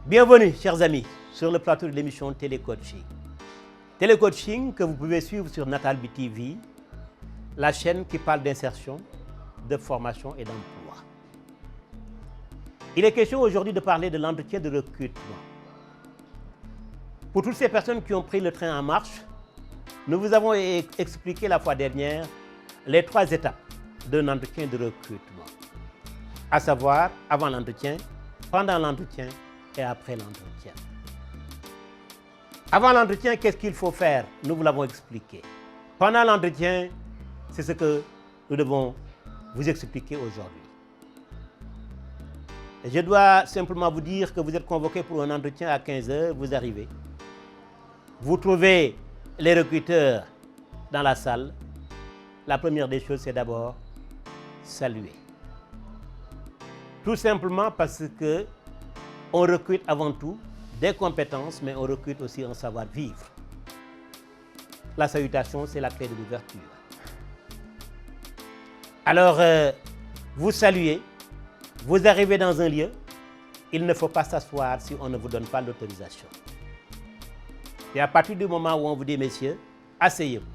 Bienvenue, chers amis, sur le plateau de l'émission Télécoaching. Télécoaching que vous pouvez suivre sur Natal BTV, la chaîne qui parle d'insertion, de formation et d'emploi. Il est question aujourd'hui de parler de l'entretien de recrutement. Pour toutes ces personnes qui ont pris le train en marche, nous vous avons expliqué la fois dernière les 3 étapes d'un entretien de recrutement, à savoir avant l'entretien, pendant l'entretien et après l'entretien. Avant l'entretien, qu'est-ce qu'il faut faire? Nous vous l'avons expliqué. Pendant l'entretien, c'est ce que nous devons vous expliquer aujourd'hui. Je dois simplement vous dire que vous êtes convoqué pour un entretien à 15 h, vous arrivez. Vous trouvez les recruteurs dans la salle. La première des choses, c'est d'abord saluer. Tout simplement parce que on recrute avant tout des compétences, mais on recrute aussi un savoir-vivre. La salutation, c'est la clé de l'ouverture. Alors, vous saluez, vous arrivez dans un lieu, il ne faut pas s'asseoir si on ne vous donne pas l'autorisation. Et à partir du moment où on vous dit, messieurs, asseyez-vous,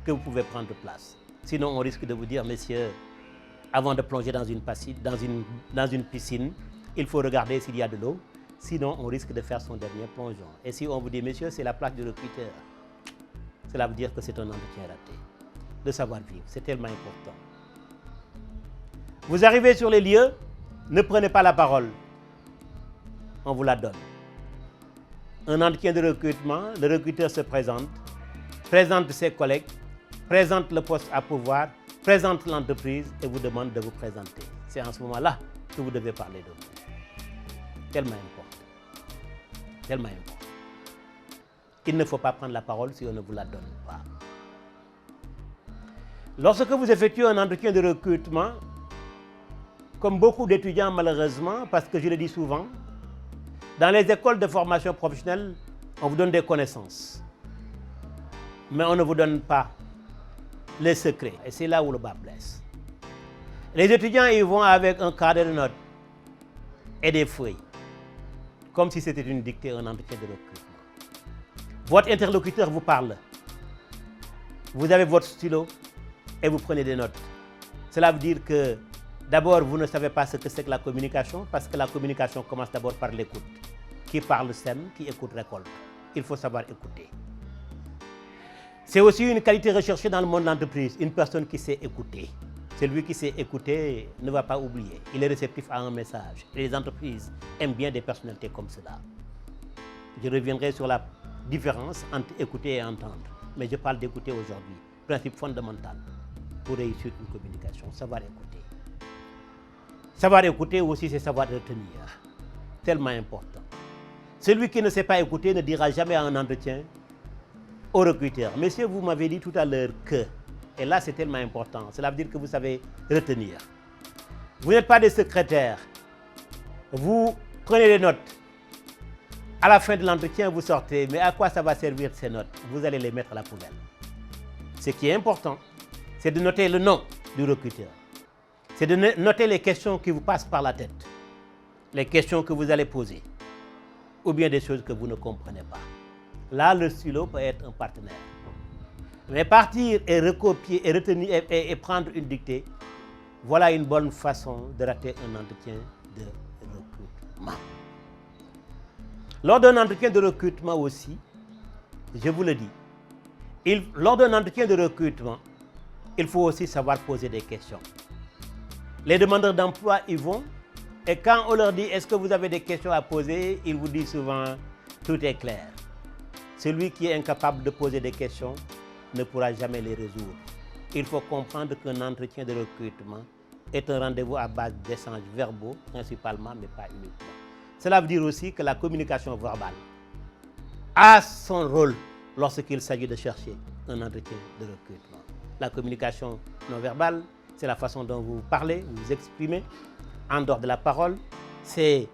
que vous pouvez prendre place. Sinon, on risque de vous dire, messieurs, avant de plonger dans une piscine, il faut regarder s'il y a de l'eau. Sinon, on risque de faire son dernier plongeon. Et si on vous dit, messieurs, c'est la place du recruteur, cela veut dire que c'est un entretien raté. Le savoir-vivre, c'est tellement important. Vous arrivez sur les lieux, ne prenez pas la parole. On vous la donne. Un entretien de recrutement, le recruteur se présente ses collègues, présente le poste à pourvoir, présente l'entreprise et vous demande de vous présenter. C'est en ce moment-là que vous devez parler de vous. Tellement important. Tellement important. Il ne faut pas prendre la parole si on ne vous la donne pas. Lorsque vous effectuez un entretien de recrutement, comme beaucoup d'étudiants malheureusement, parce que je le dis souvent, dans les écoles de formation professionnelle, on vous donne des connaissances. Mais on ne vous donne pas les secrets. Et c'est là où le bas blesse. Les étudiants ils vont avec un cadre de notes et des feuilles, comme si c'était une dictée, un entretien de recrutement. Votre interlocuteur vous parle. Vous avez votre stylo et vous prenez des notes. Cela veut dire que d'abord, vous ne savez pas ce que c'est que la communication, parce que la communication commence d'abord par l'écoute. Qui parle sème, qui écoute récolte. Il faut savoir écouter. C'est aussi une qualité recherchée dans le monde de l'entreprise, une personne qui sait écouter. Celui qui sait écouter ne va pas oublier. Il est réceptif à un message. Et les entreprises aiment bien des personnalités comme cela. Je reviendrai sur la différence entre écouter et entendre. Mais je parle d'écouter aujourd'hui. Principe fondamental pour réussir une communication, savoir écouter. Savoir écouter aussi, c'est savoir retenir. Tellement important. Celui qui ne sait pas écouter ne dira jamais à un entretien au recruteur. Messieurs, vous m'avez dit tout à l'heure que, et là c'est tellement important, cela veut dire que vous savez retenir. Vous n'êtes pas des secrétaires. Vous prenez des notes. À la fin de l'entretien, vous sortez. Mais à quoi ça va servir ces notes? Vous allez les mettre à la poubelle. Ce qui est important, c'est de noter le nom du recruteur. C'est de noter les questions qui vous passent par la tête, les questions que vous allez poser, ou bien des choses que vous ne comprenez pas. Là, le stylo peut être un partenaire. Mais partir et recopier et retenir et prendre une dictée, voilà une bonne façon de rater un entretien de recrutement. Lors d'un entretien de recrutement aussi, je vous le dis, lors d'un entretien de recrutement, il faut aussi savoir poser des questions. Les demandeurs d'emploi y vont et quand on leur dit est-ce que vous avez des questions à poser, ils vous disent souvent tout est clair. Celui qui est incapable de poser des questions ne pourra jamais les résoudre. Il faut comprendre qu'un entretien de recrutement est un rendez-vous à base d'échanges verbaux principalement, mais pas uniquement. Cela veut dire aussi que la communication verbale a son rôle lorsqu'il s'agit de chercher un entretien de recrutement. La communication non verbale, c'est la façon dont vous parlez, vous exprimez en dehors de la parole, c'est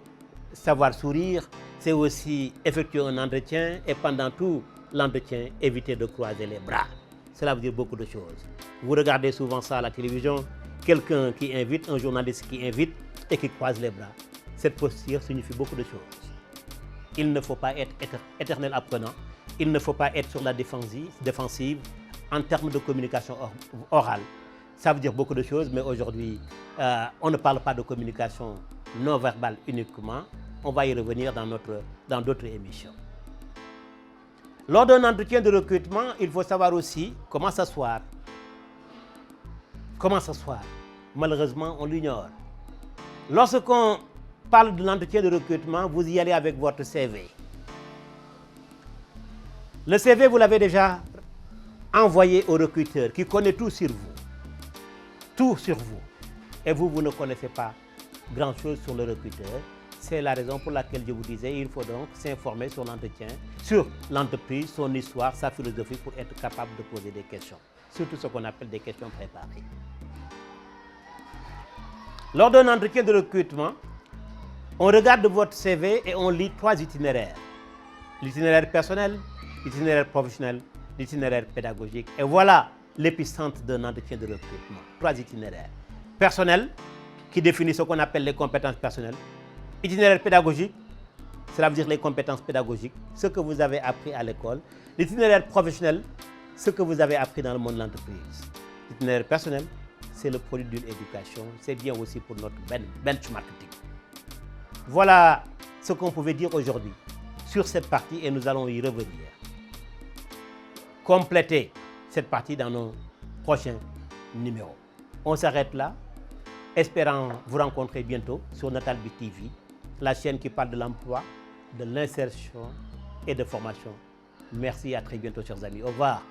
savoir sourire, c'est aussi effectuer un entretien et pendant tout l'entretien, éviter de croiser les bras. Cela veut dire beaucoup de choses. Vous regardez souvent ça à la télévision, quelqu'un qui invite, un journaliste qui invite et qui croise les bras. Cette posture signifie beaucoup de choses. il ne faut pas être éternel apprenant, il ne faut pas être sur la défensive en termes de communication orale. Ça veut dire beaucoup de choses, mais aujourd'hui, on ne parle pas de communication non verbale uniquement. On va y revenir dans d'autres émissions. Lors d'un entretien de recrutement, il faut savoir aussi comment s'asseoir. Comment s'asseoir? Malheureusement, on l'ignore. Lorsqu'on parle de l'entretien de recrutement, vous y allez avec votre CV. Le CV, vous l'avez déjà envoyé au recruteur qui connaît tout sur vous. Tout sur vous. Et vous ne connaissez pas grand-chose sur le recruteur. C'est la raison pour laquelle je vous disais, il faut donc s'informer sur l'entretien, sur l'entreprise, son histoire, sa philosophie pour être capable de poser des questions. Surtout ce qu'on appelle des questions préparées. Lors d'un entretien de recrutement, on regarde votre CV et on lit 3 itinéraires. L'itinéraire personnel, l'itinéraire professionnel, l'itinéraire pédagogique. Et voilà l'épicentre d'un entretien de recrutement. 3 itinéraires. Personnel, qui définit ce qu'on appelle les compétences personnelles. Itinéraire pédagogique, cela veut dire les compétences pédagogiques, ce que vous avez appris à l'école. L'itinéraire professionnel, ce que vous avez appris dans le monde de l'entreprise. L'itinéraire personnel, c'est le produit d'une éducation. C'est bien aussi pour notre benchmarking. Voilà ce qu'on pouvait dire aujourd'hui sur cette partie et nous allons y revenir. Compléter cette partie dans nos prochains numéros. On s'arrête là, espérant vous rencontrer bientôt sur Natalbi TV, la chaîne qui parle de l'emploi, de l'insertion et de formation. Merci, à très bientôt, chers amis. Au revoir.